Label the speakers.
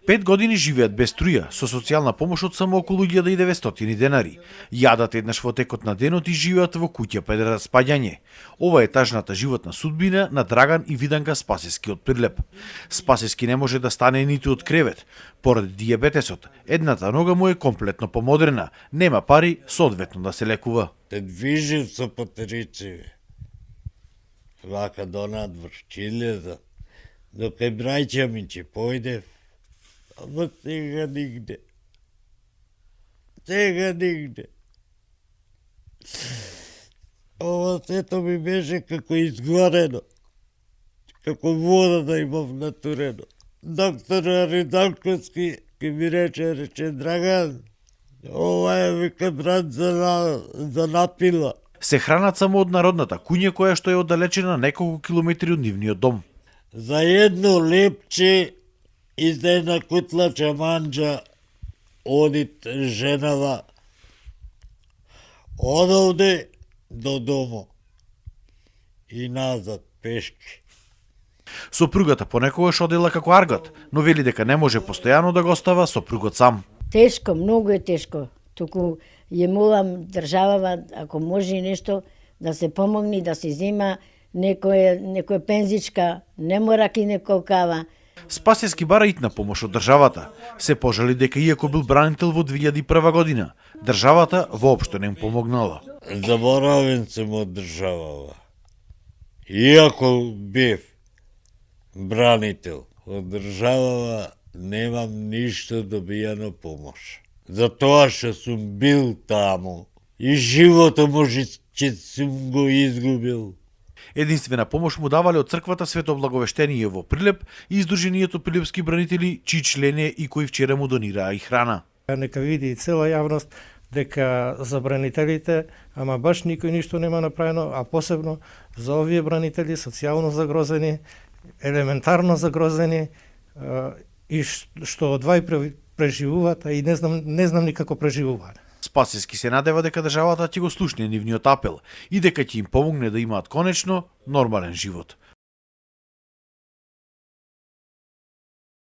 Speaker 1: 5 години живеат без струја, со социјална помош од само околу 1900 денари. Јадат еднаш во текот на денот и живеат во куќа пред распаѓање. Ова е тажната животна судбина на Драган и Виданка Спасески од Прилеп. Спасески не може да стане ниту од кревет. Поради дијабетесот, едната нога му е комплетно помодрена, нема пари соодветно да се лекува.
Speaker 2: Те движим со патерици. Вака донадвор, Чилјата. До кај браќа ми ќе појдев. Ама сега нигде. Сега нигде. Ова сето ми беше како изгорено. Како вода да имам натурено. Доктор Ариданковски ке ми рече Драган, ова е вика брат за напила.
Speaker 1: Се хранат само од народната куња која што е оддалечена неколку километри од нивниот дом.
Speaker 2: За едно лепче и за една кутла чаманджа одит женава одовде до домо и назад пешки.
Speaker 1: Сопругата понекогаш одела како аргат, но вели дека не може постојано да го остава сопругот сам.
Speaker 3: Тешко, многу е тешко. Туку ја молам државава, ако може нешто, да се помогне, да се зема некоја пензичка, не мора ки неколкава.
Speaker 1: Спасески бара итна помош од државата. Се пожали дека иако бил бранител во 2001 година, државата воопшто не им помогнала.
Speaker 2: Заборавен сум од државава. Иако бев бранител од државава, немам ништо добијано помош. Затоа што сум бил таму и животот може че сум го изгубил.
Speaker 1: Единствена помош му давале од црквата Свето Благовештение во Прилеп и Издруженијето Прилепски бранители, чии член е и кои вчера му донираа и храна.
Speaker 4: Нека види и цела јавност дека за бранителите, ама баш никој ништо нема направено, а посебно за овие бранители социјално загрозени, елементарно загрозени и што одвај преживуваат, а и не знам никако преживуваат.
Speaker 1: Спасески се надева дека државата ќе го слушне нивниот апел и дека ќе им помогне да имаат конечно нормален живот.